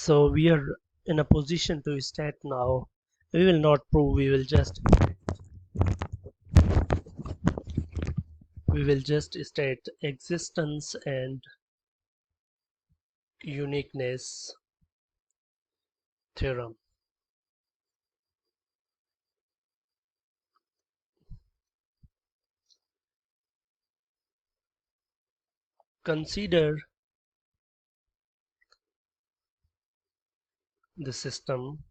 So we are in a position to state now. We will not prove, we will just state existence and uniqueness theorem. Consider the system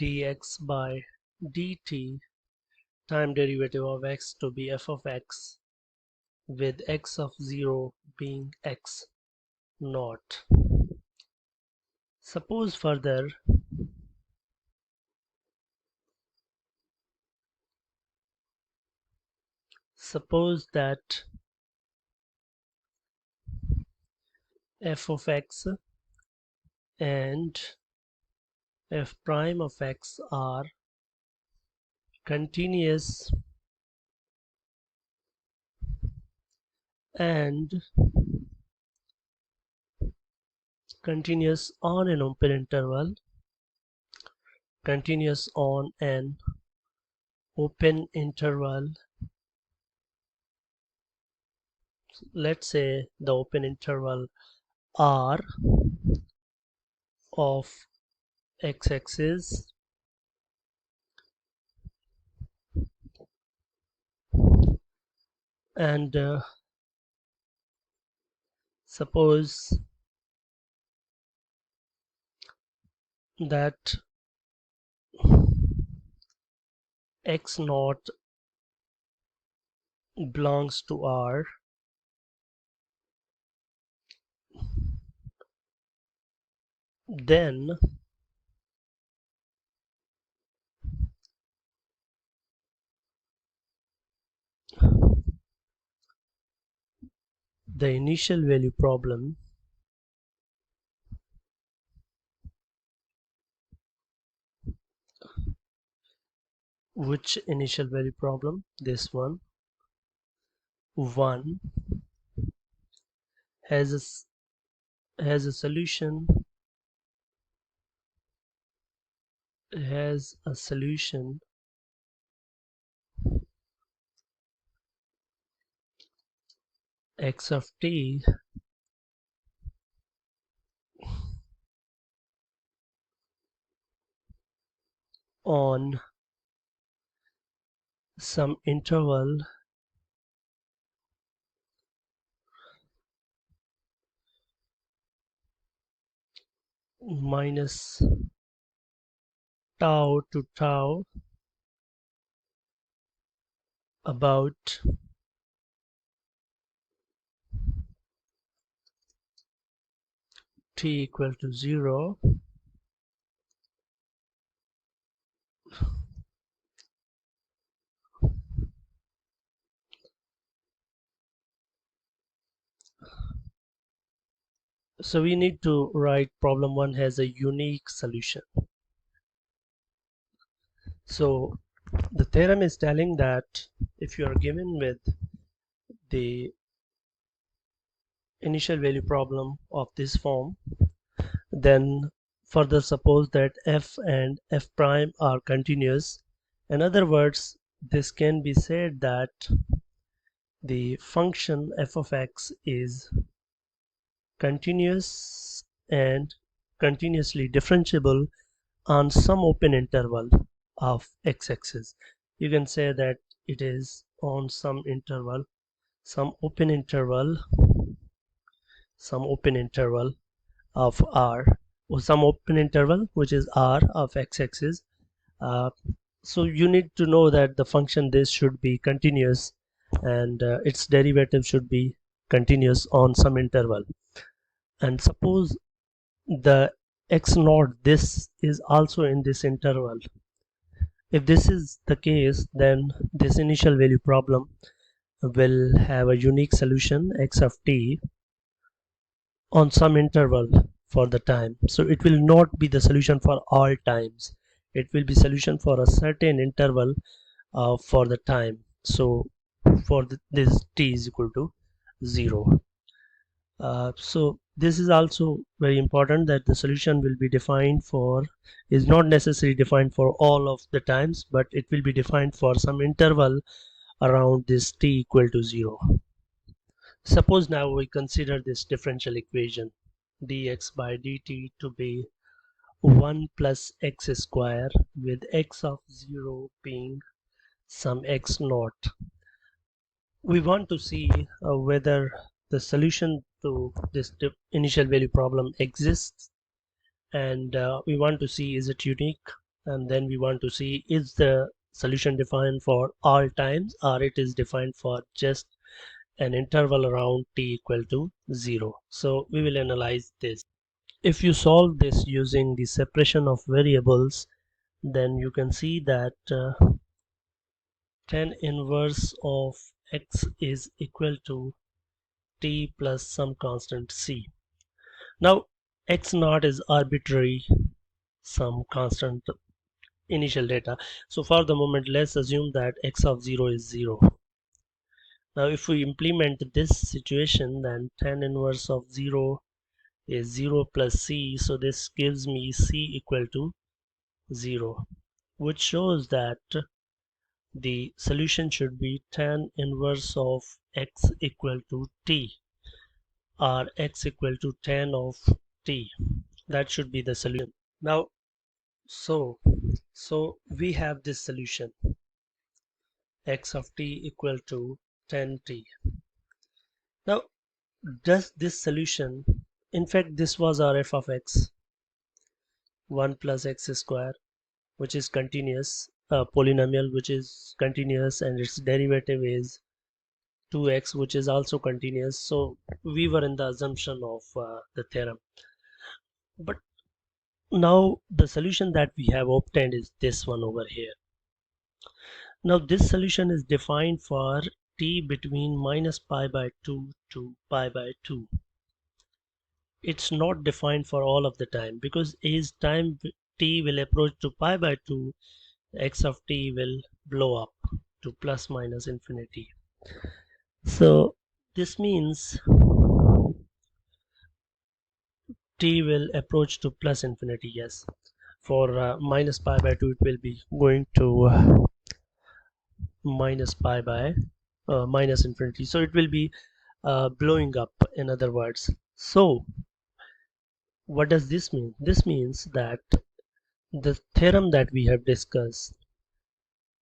dx by dt time derivative of x to be f of x with x of 0 being x naught. Suppose further that f of x and f prime of x are continuous and continuous on an open interval, continuous on an open interval. Let's say the open interval R of x-axis and suppose that x naught belongs to R, then the initial value problem which initial value problem? This one has a solution x of t on some interval minus tau to tau about t equal to 0 . So we need to write problem 1 has a unique solution. So the theorem is telling that if you are given with the initial value problem of this form, then further suppose that f and f prime are continuous. In other words, this can be said that the function f of x is continuous and continuously differentiable on some open interval of x-axis. You can say that it is on some interval, some open interval of R, or some open interval which is R of x-axis. So you need to know that the function this should be continuous and its derivative should be continuous on some interval. And suppose the x naught this is also in this interval. If this is the case, then this initial value problem will have a unique solution x of t on some interval for the time. So it will not be the solution for all times, it will be solution for a certain interval for the time. So for this t is equal to 0. So this is also very important, that the solution will be defined for, is not necessarily defined for all of the times, but it will be defined for some interval around this t equal to 0. Suppose now we consider this differential equation dx by dt to be 1 plus x square, with x of 0 being some x naught. We want to see whether the solution to this initial value problem exists, and we want to see is it unique, and then we want to see is the solution defined for all times, or it is defined for just an interval around t equal to 0. So we will analyze this. If you solve this using the separation of variables, then you can see that tan inverse of x is equal to t plus some constant c. Now x naught is arbitrary, some constant initial data. So for the moment, let's assume that x of 0 is 0. Now if we implement this situation, then tan inverse of 0 is 0 plus c, so this gives me c equal to 0, which shows that the solution should be tan inverse of x equal to t, or x equal to tan of t. That should be the solution. Now so we have this solution, x of t equal to tan t. Now does this solution, in fact this was our f of x, 1 plus x square, which is continuous, a polynomial which is continuous, and its derivative is 2x, which is also continuous. So we were in the assumption of the theorem, but now the solution that we have obtained is this one over here. Now this solution is defined for t between minus pi by 2 to pi by 2. It's not defined for all of the time, because as time t will approach to pi by 2, x of t will blow up to plus minus infinity. So this means t will approach to plus infinity. Yes, for minus pi by 2 it will be going to minus pi by minus infinity, so it will be blowing up, in other words. So what does this mean? This means that the theorem that we have discussed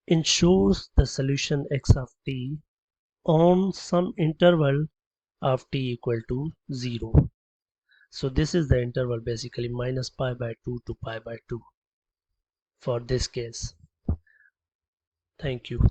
ensures the solution x of t on some interval of t equal to 0. So this is the interval, basically minus pi by 2 to pi by 2 for this case. Thank you.